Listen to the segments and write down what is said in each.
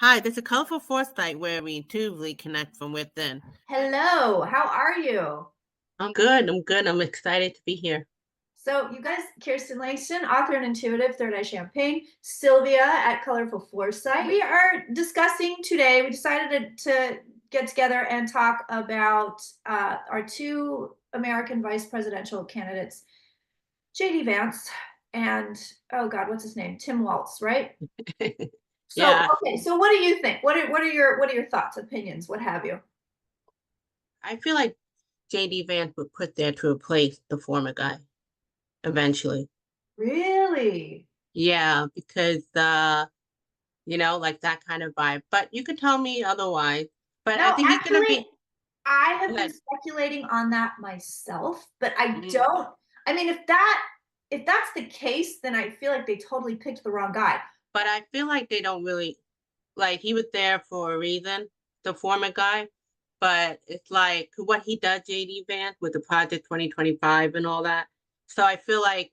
Hi, this is Colorful Foresight where we intuitively connect from within. Hello, how are you? I'm good. I'm good. I'm excited to be here. So, you guys, Kirsten Langston, author and intuitive, Third Eye Champagne, Sylvia at Colorful Foresight. We are discussing today, we decided to get together and talk about our two American vice presidential candidates, JD Vance and, oh God, what's his name? Tim Walz, right? So, Yeah, okay, so what do you think? What are your thoughts, opinions, what have you? I feel like JD Vance would put there to replace the former guy eventually. Really? Yeah, because like that kind of vibe. But you could tell me otherwise. But I No, think he's gonna actually, be I have been good. speculating on that myself, but I Mm. don't. I mean, if that's the case, then I feel like they totally picked the wrong guy. But I feel like they don't really like he was there for a reason, the former guy. But it's like what he does, JD Vance, with the Project 2025 and all that. So I feel like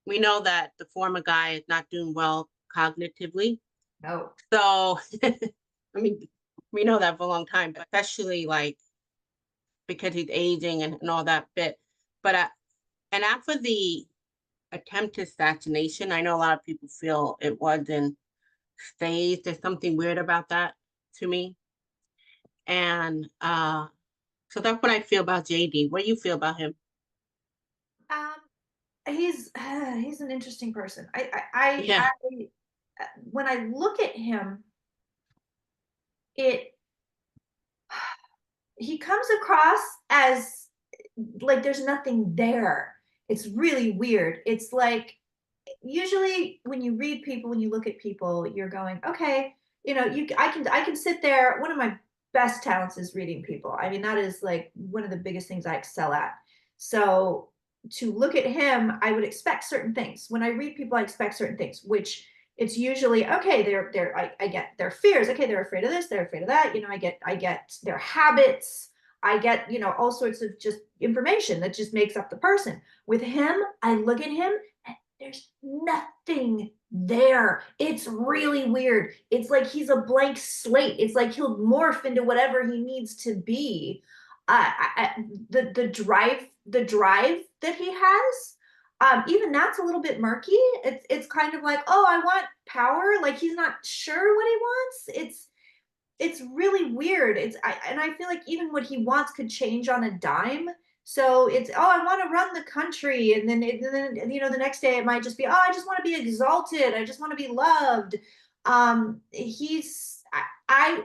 we know that the former guy is not doing well cognitively. No. So, I mean, we know that for a long time, but especially like because he's aging and all that bit. But, and after the attempted assassination, I know a lot of people feel it wasn't staged. There's something weird about that to me. And so that's what I feel about JD. What do you feel about him? Um, he's an interesting person. Yeah. When I look at him, it he comes across as like there's nothing there. It's really weird. It's like usually when you read people, when you look at people, you're going, okay, I can sit there. One of my best talents is reading people. I mean, that is like one of the biggest things I excel at. So to look at him, I would expect certain things. When I read people, I expect certain things, which it's usually okay, I get their fears. Okay, they're afraid of this, they're afraid of that. I get their habits. I get, all sorts of just information that just makes up the person. With him, I look at him, there's nothing there. It's really weird. It's like he's a blank slate. It's like he'll morph into whatever he needs to be. The drive that he has, even that's a little bit murky. It's kind of like, oh, I want power. Like he's not sure what he wants. It's really weird. And I feel like even what he wants could change on a dime. So it's, oh, I want to run the country, and then the next day it might just be, oh, I just want to be exalted. I just want to be loved. I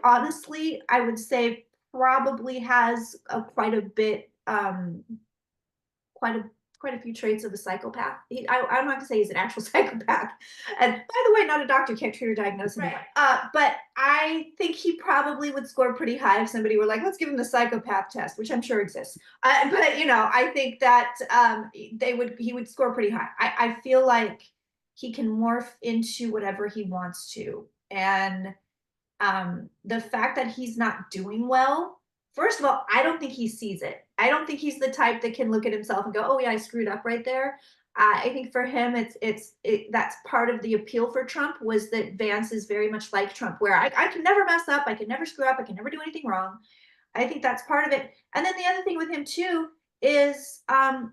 honestly, I would say probably has quite a bit, quite a quite a few traits of a psychopath. I'm not gonna say he's an actual psychopath. And by the way, not a doctor, can't treat or diagnose him. Right. But I think he probably would score pretty high if somebody were like, let's give him the psychopath test, which I'm sure exists. But I think that he would score pretty high. I feel like he can morph into whatever he wants to, and the fact that he's not doing well, first of all, I don't think he sees it. I don't think he's the type that can look at himself and go, "Oh yeah, I screwed up right there." I think for him, that's part of the appeal for Trump was that Vance is very much like Trump, where I can never mess up, I can never screw up, I can never do anything wrong. I think that's part of it. And then the other thing with him too is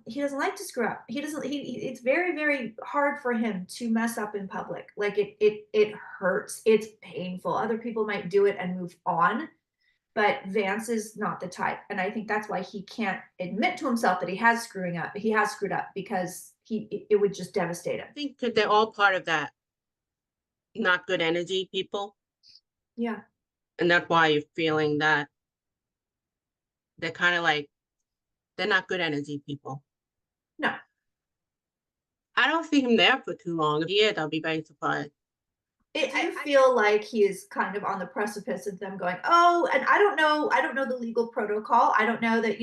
he doesn't like to screw up. He doesn't it's very, very hard for him to mess up in public. Like it hurts. It's painful. Other people might do it and move on, but Vance is not the type. And I think that's why he can't admit to himself that he has screwed up because it would just devastate him. I think that they're all part of that not good energy people. Yeah. And that's why you're feeling that they're kind of like, they're not good energy people. No. I don't see him there for too long. If he is, I'll be very surprised. I feel like he is kind of on the precipice of them going, oh, and I don't know the legal protocol. I don't know that,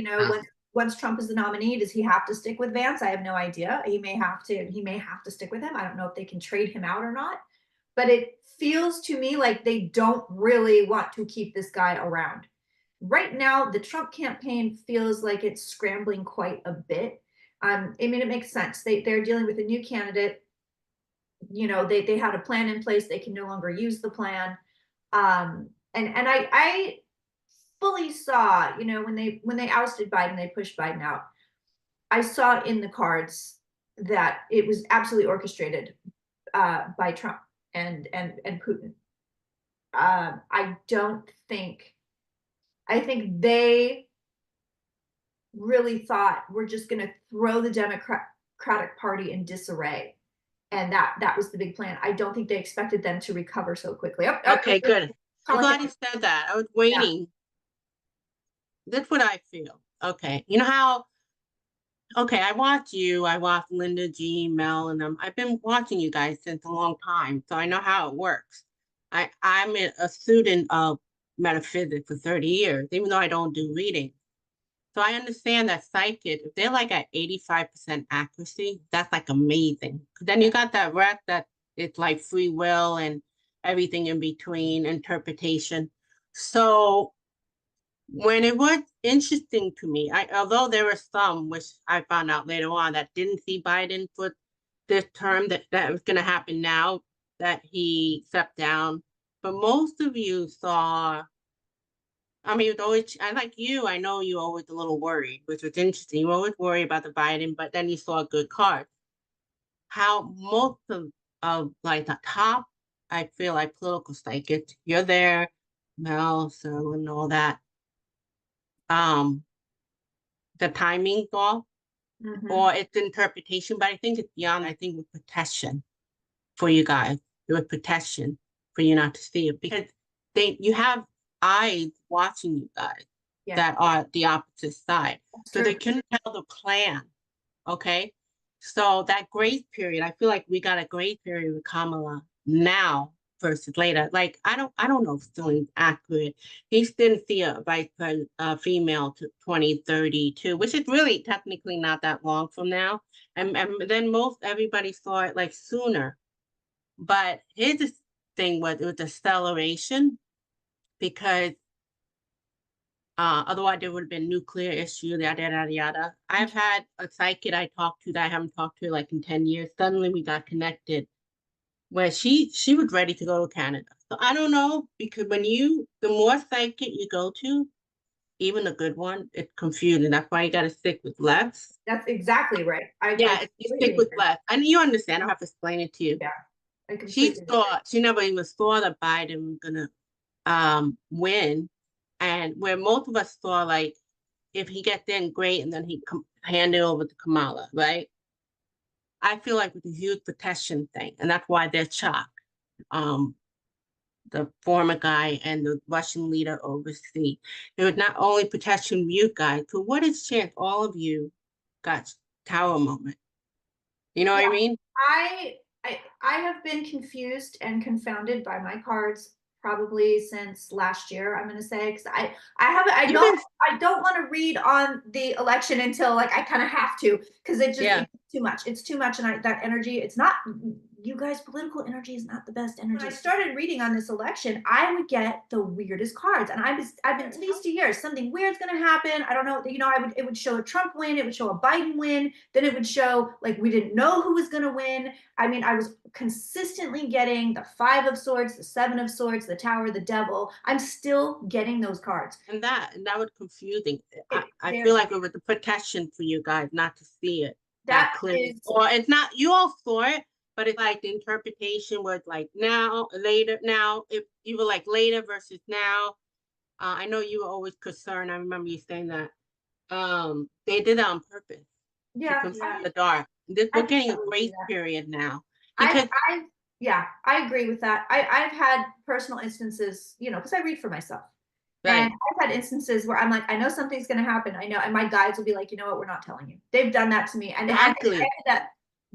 once Trump is the nominee, does he have to stick with Vance? I have no idea. He may have to stick with him. I don't know if they can trade him out or not. But it feels to me like they don't really want to keep this guy around. Right now, the Trump campaign feels like it's scrambling quite a bit. I mean, it makes sense. They're dealing with a new candidate. They had a plan in place. They can no longer use the plan. And I fully saw, when they ousted Biden, they pushed Biden out. I saw in the cards that it was absolutely orchestrated by Trump and Putin. I don't think. I think they really thought we're just going to throw the Democratic Party in disarray, and that was the big plan. I don't think they expected them to recover so quickly. Okay, good. I'm glad you it. said that. I was Yeah. waiting. That's what I feel. Okay. You know how, okay, I watch Linda G, Mel, and them. I've been watching you guys since a long time, so I know how it works. I'm a student of metaphysics for 30 years, even though I don't do reading. So I understand that psychic, if they're like at 85% accuracy, that's like amazing. Then you got that rest that it's like free will and everything in between, interpretation. So when it was interesting to me, although there were some, which I found out later on, that didn't see Biden for this term, that was going to happen now that he stepped down. But most of you saw, I mean, it always, I like you, I know you always a little worried, which was interesting. You always worry about the Biden, but then you saw a good card. How most of like the top, I feel like political psychics, you're there, Mel, so and all that. Um, the timing's off Mhm. or its interpretation, but I think it's beyond, I think with protection for you guys. With protection for you not to see it because you have eyes watching you guys Yeah, that are the opposite side. that's So they true. couldn't tell the plan. Okay. So that grace period, I feel like we got a grace period with Kamala now versus later. Like I don't know if still accurate. He didn't see a vice president female to 2032, which is really technically not that long from now. And then most everybody saw it like sooner. But his thing was it was acceleration because otherwise there would have been nuclear issue, yada yada yada. I've had a psychic I talked to that I haven't talked to like in 10 years. Suddenly we got connected where she was ready to go to Canada. So I don't know because the more psychic you go to, even a good one, it's confusing. That's why you gotta stick with less. That's exactly right. I Yeah, you stick completely with agree. less. And you understand, I don't have to explain it to you. Yeah, I completely agree. She never even saw that Biden was gonna win. And where most of us saw like if he gets in, great, and then he hand it over to Kamala, right? I feel like with a huge protection thing, and that's why they're shocked. Um, the former guy and the Russian leader overseas. It was not only protection you guys, but what is chance all of you got tower moment? You know what I mean? I I have been confused and confounded by my cards probably since last year. I'm gonna say because I haven't You've been, I don't want to read on the election until like I kind of have to because yeah. it's too much. It's too much, and that energy. It's not you guys. Political energy is not the best energy. When I started reading on this election, I would get the weirdest cards, and I've been at least a year. Something weird's gonna happen. I don't know. It would show a Trump win. It would show a Biden win. Then it would show like we didn't know who was gonna win. I mean, I was consistently getting the Five of Swords, the Seven of Swords, the Tower, the Devil. I'm still getting those cards. And that was confusing. I There, feel like it was the protection for you guys not to see it that that clearly. is, Or it's not you all saw it, but it's like the interpretation was like now, later, now, if you were like later versus now. I know you were always concerned. I remember you saying that. They did it on purpose to yeah, confirm the dark. I We're getting a totally see grace that. period now I've, because I've, yeah, I agree with that. I've had personal instances, because I read for myself. And right, I've had instances where I'm like, I know something's going to happen. I know. And my guides will be like, you know what? We're not telling you. They've done that to me. And it exactly. ended up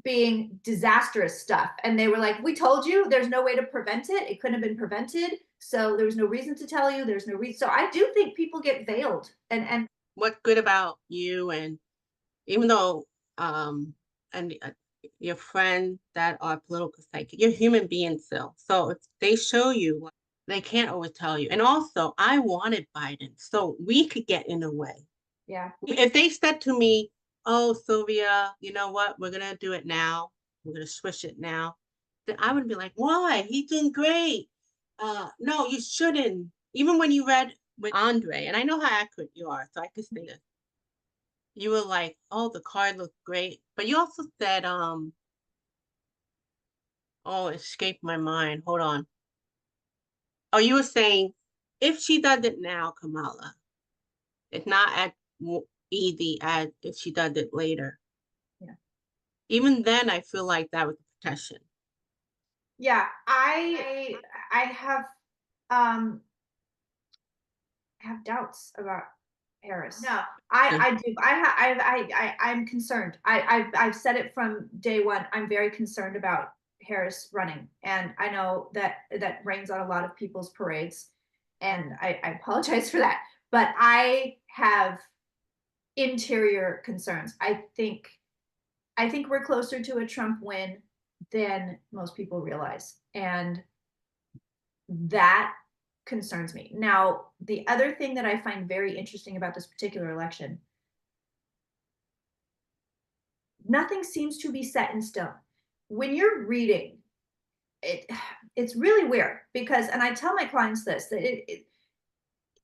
being disastrous stuff. And they were like, we told you there's no way to prevent it. It couldn't have been prevented. So there was no reason to tell you. There's no reason. So I do think people get veiled. And What's good about you, and even though and your friends that are political psychic, you're human beings still. So if they show you, they can't always tell you. And also, I wanted Biden, so we could get in the way. yeah, If they said to me, "Oh, Sylvia, you know what? We're gonna do it now. We're gonna switch it now," then I would be like, "Why? He's doing great." No, you shouldn't. Even when you read with Andre, and I know how accurate you are, so I could say this. You were like, "Oh, the card looked great," but you also said, oh, it escaped my mind. Hold on. Oh, you were saying if she does it now, Kamala, it's not as easy as if she does it later. Yeah. Even then, I feel like that was a protection. Yeah, I um have doubts about Harris. No, Yeah. I do. I'm concerned. I've said it from day one. I'm very concerned about Harris running, and I know that rains on a lot of people's parades, and I apologize for that. But I have interior concerns. I think we're closer to a Trump win than most people realize, and that concerns me. Now, the other thing that I find very interesting about this particular election, nothing seems to be set in stone. When you're reading it, it's really weird because, and I tell my clients this, that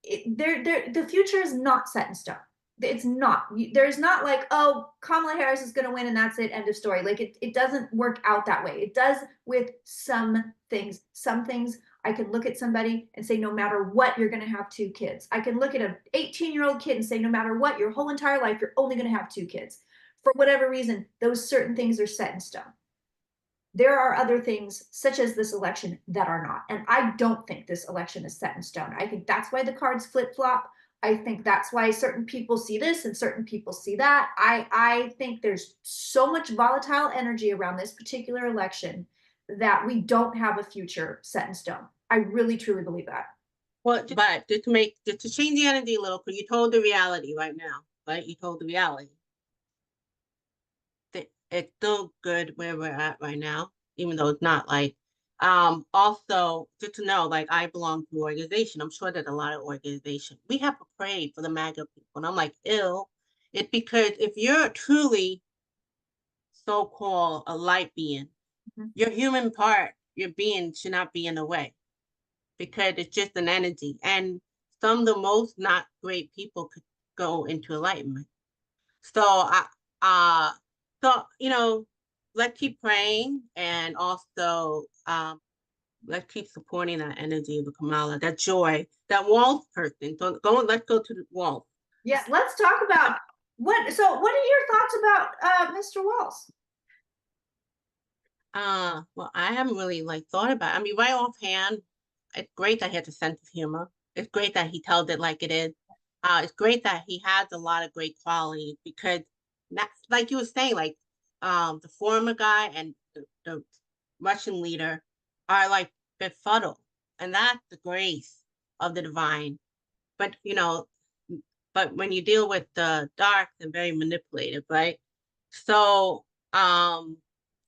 the future is not set in stone. It's not. There's not like, oh, Kamala Harris is going to win and that's it. End of story. Like it doesn't work out that way. It does with some things. Some things I can look at somebody and say, no matter what, you're going to have two kids. I can look at an 18-year-old kid and say, no matter what, your whole entire life, you're only going to have two kids. For whatever reason, those certain things are set in stone. There are other things, such as this election, that are not. And I don't think this election is set in stone. I think that's why the cards flip flop. I think that's why certain people see this and certain people see that. I think there's so much volatile energy around this particular election that we don't have a future set in stone. I really truly believe that. Well, but just to change the energy a little, because you told the reality right now, right? You told the reality. It's still good where we're at right now, even though it's not like also just to know, like I belong to an organization. I'm sure there's a lot of organization. We have to pray for the MAGA people. And I'm like, ill. It's because if you're truly so-called a light being, Mhm. your human part, your being should not be in the way because it's just an energy. And some of the most not great people could go into enlightenment. So uh you know, let's keep praying and also let's keep supporting that energy of the Kamala, that joy, that Walz person. So let's go to the Walz. Yes, let's talk about what. So, what are your thoughts about Mr. Walls? Well, I haven't really like thought about it. I mean, right offhand, it's great that he has a sense of humor. It's great that he tells it like it is. It's great that he has a lot of great qualities because that, like you were saying, like the former guy and the Russian leader are like befuddled. And that's the grace of the divine. But but when you deal with the dark, they're very manipulative, right? So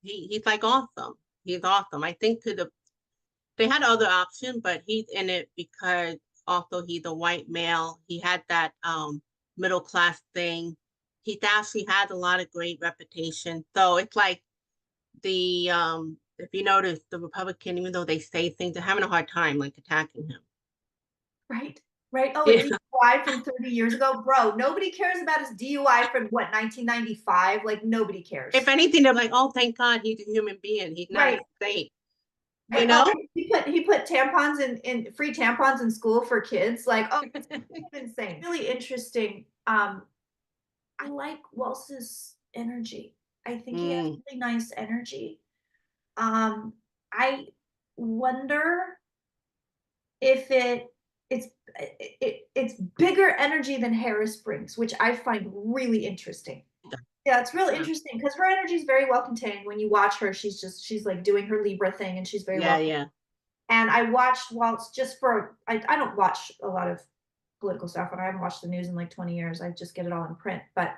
he's like awesome. He's awesome. I think they had other option, but he's in it because also he's a white male. He had that middle class thing. He actually had a lot of great reputation. So it's like the if you notice the Republican, even though they say things, they're having a hard time like attacking him. Right, right. Oh, a Yeah. DUI from 30 years ago, bro. Nobody cares about his DUI from what 1995. Like nobody If cares. anything, they're like, oh, thank God he's a human being. He's not a Right. saint. You Right. know? Oh, he put tampons in free tampons in school for kids. Like, oh, it's insane. Really interesting. I like Waltz's energy. I think he has Mm. really nice energy. Um, I wonder if it's bigger energy than Harris brings, which I find really interesting. Yeah, it's really Yeah. interesting because her energy is very well contained. When you watch her, she's like doing her Libra thing and she's very Yeah, well. yeah. And I watched Waltz just for I don't watch a lot of political stuff and I haven't watched the news in like 20 years. I just get it all in print. But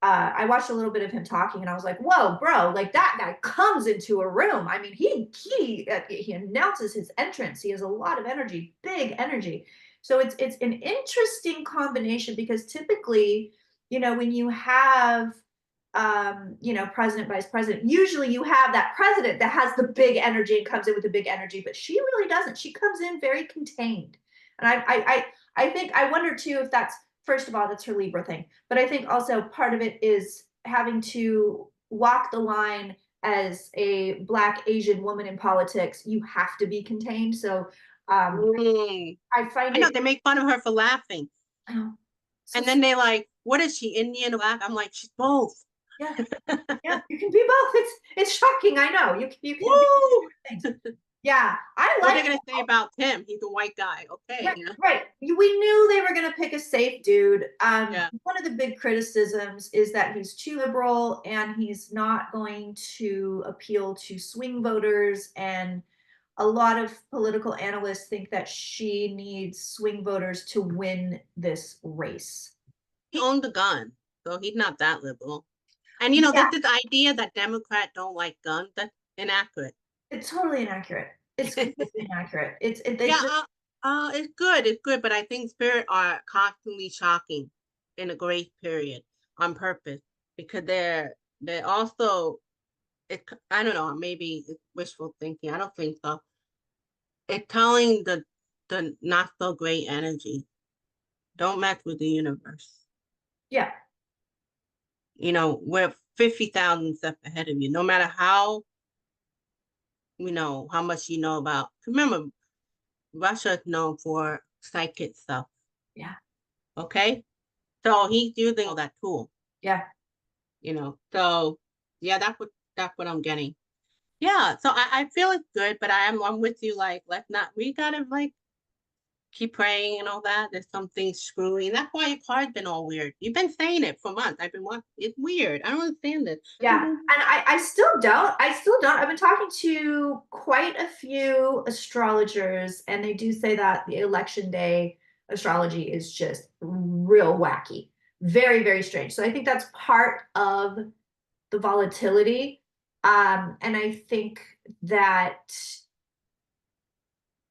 I watched a little bit of him talking and I was like, whoa, bro, like that guy comes into a room. I mean, he announces his entrance. He has a lot of energy, big energy. So it's an interesting combination because typically, when you have you know, president, vice president. Usually you have that president that has the big energy and comes in with the big energy, but she really doesn't. She comes in very contained. And I think, I wonder too if that's, first of all, that's her Libra thing, but I think also part of it is having to walk the line as a Black Asian woman in politics. You have to be contained. So Mm. I find I know it, they make fun of her for laughing. oh, so, And then they like, what is she, Indian or Black? I'm like, she's both. yeah, yeah, you can be both. It's shocking. I know you can be Woo! different things. Yeah, I What are like they gonna say about Tim? He's a white guy. Okay, right, yeah. right. We knew they were going to pick a safe dude. Yeah. One of the big criticisms is that he's too liberal and he's not going to appeal to swing voters. And a lot of political analysts think that she needs swing voters to win this race. He owned the gun, so he's not that liberal. And you know, Yeah, there's this idea that Democrats don't like guns. That's inaccurate. it's totally inaccurate. It's completely inaccurate. They Yeah, just, it's good. It's good, but I think spirit are constantly shocking in a grace period on purpose because they're also it. I don't know. Maybe it's wishful thinking. I don't think so. It's telling the not so great energy. Don't mess with the universe. yeah, You know, we're 50,000 steps ahead of you. No matter how how much you know about. Remember, Russia is known for psychic stuff. yeah, Okay, so he's using all that tool. yeah. So yeah, that's what I'm getting. Yeah, so I feel it's good, but I'm with you. Like, let's not. We gotta like keep praying and all that. There's something screwy. And that's why your card's been all weird. You've been saying it for months. I've been watching. It's weird. I don't understand this. Yeah, and I still don't. I still don't. I've been talking to quite a few astrologers, and they do say that the election day astrology is just real wacky, very, very strange. So I think that's part of the volatility. And I think that,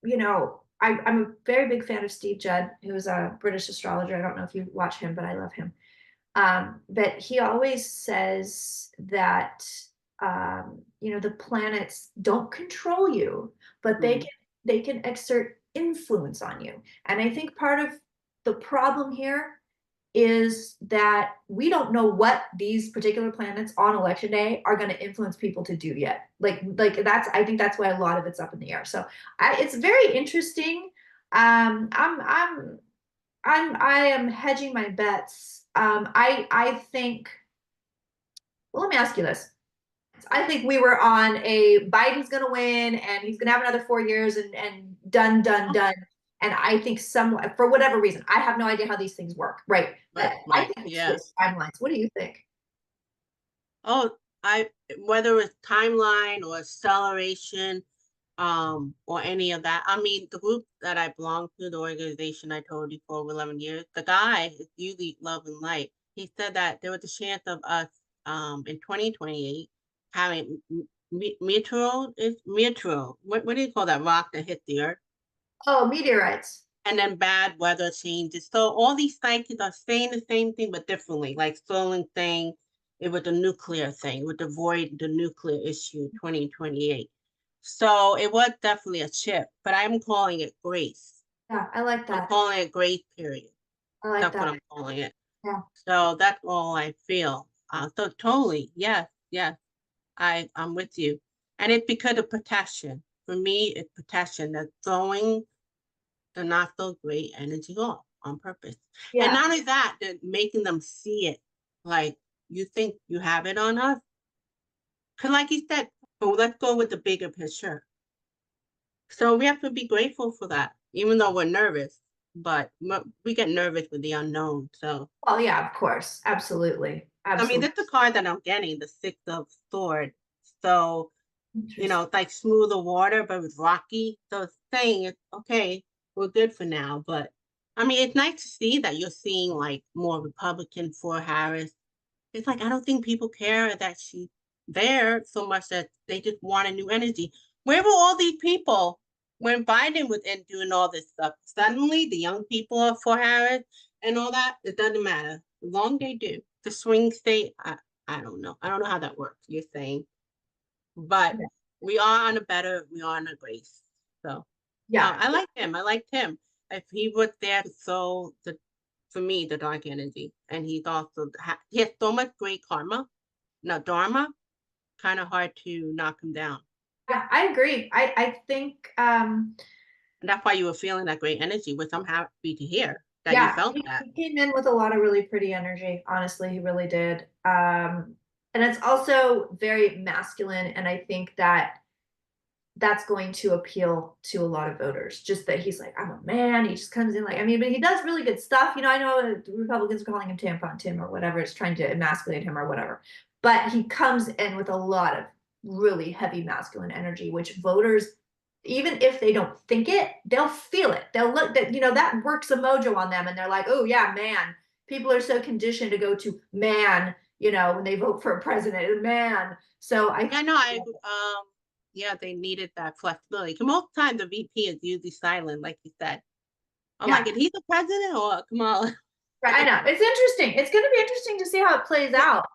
you know, I'm a very big fan of Steve Judd, who's a British astrologer. I don't know if you watch him, but I love him. But he always says that, you know, the planets don't control you, but they can exert influence on you. And I think part of the problem here is that we don't know what these particular planets on election day are going to influence people to do yet. Like that's, I think that's why a lot of it's up in the air. So it's very interesting. I am hedging my bets. I think, well, let me ask you this. I think we were on a Biden's going to win and he's going to have another 4 years and done. And I think for whatever reason, I have no idea how these things work, right? But I think it's Yeah. timelines. What do you think? Oh, whether it's timeline or acceleration, or any of that. I mean, the group that I belong to, the organization I told you for over 11 years, the guy is usually love and light. He said that there was a chance of us, in 2028 having meteor. What do you call that rock that hit the earth? Oh, meteorites. And then bad weather changes. So all these psychics are saying the same thing but differently. Like Sterling saying it was a nuclear thing, it would avoid the nuclear issue 2028. So it was definitely a chip, but I'm calling it grace. Yeah, I like I'm that. calling it grace period. I like That's that. what I'm calling it. Yeah. So that's all I feel. So totally, yes, yes, I'm with you. And it's because of protection. For me, it's protection that's throwing the not so great energy off on purpose. And Yeah. not only that, they're making them see it. Like, you think you have it on us? Because like you said, but let's go with the bigger picture. So we have to be grateful for that, even though we're nervous. But we get nervous with the unknown. So Well, yeah, of course. Absolutely. I mean, Absolutely. that's the card that I'm getting, the Six of Swords. So Interesting. it's like smoother water, but it's rocky. So it's saying it's okay, we're good for now. But I mean, it's nice to see that you're seeing like more Republican for Harris. It's like I don't think people care that she's there so much that they just want a new energy. Where were all these people when Biden was in doing all this stuff? Suddenly, the young people are for Harris and all that. It doesn't matter. As long as they do. The swing state, I don't know. I don't know how that works. You're saying, but Yeah. we are on a grace. So Yeah. I like him. I liked him. If he was there to sow the, for me, the dark energy, and he's also he has so much great karma, no dharma, kind of hard to knock him down. Yeah, I agree. I think And that's why you were feeling that great energy, which I'm happy to hear that you yeah, felt that. he came in with a lot of really pretty energy. Honestly, he really did. And it's also very masculine, and I think that that's going to appeal to a lot of voters. Just that he's like, I'm a man. He just comes in like, I mean, but he does really good stuff. You know, I know Republicans are calling him tampon Tim or whatever. It's trying to emasculate him or whatever. But he comes in with a lot of really heavy masculine energy, which voters, even if they don't think it, they'll feel it. They'll look that, you know, that works a mojo on them. And they're like, oh yeah, man. People are so conditioned to go to man, you know, when they vote for a president, man. So I Yeah, no, yeah, they needed that flexibility. 'Cause most times the VP is usually silent, like you said. I'm like, yeah. is he the president or Kamala? Right, I know. It's interesting. It's gonna be interesting to see how it plays out.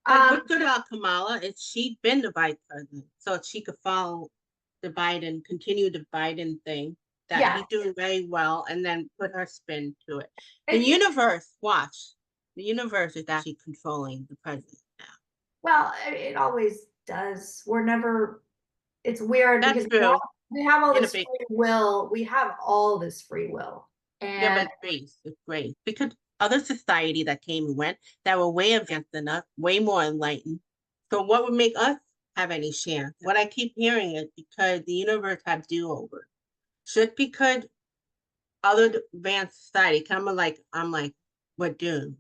Because Um, what's good about Kamala is she'd been the vice president, so she could follow continue the Biden thing that yeah, he's doing very well, and then put her spin to it. The it's universe, watch, the universe is actually controlling the president now. well, it always does. We're never. It's weird That's because true we have all in a this big. free will. We have all this free will, Yeah, and but it's great because other society that came and went that were way advanced than us, way more enlightened. So what would make us have any chance? What I keep hearing is because the universe had do over. Just because other advanced society, I'm like, we're doomed.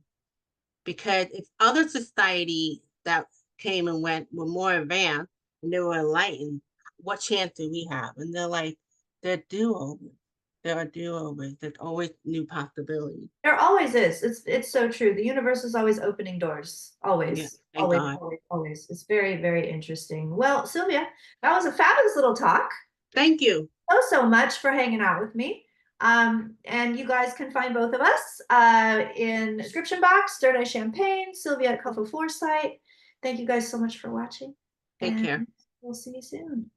Because if other society that came and went were more advanced and they were enlightened, what chance do we have? And they're like, they're do over. There are do overs. There's always new possibilities. there always is. It's so true. The universe is always opening doors. Yeah, Always, thank always, God. always, always. It's very, very interesting. Well, Sylvia, that was a fabulous little talk. Thank you. So much for hanging out with me. And you guys can find both of us in the description box, Third Eye Champagne, Sylvia at Colorful Foresight. Thank you guys so much for watching, Take and care. we'll see you soon.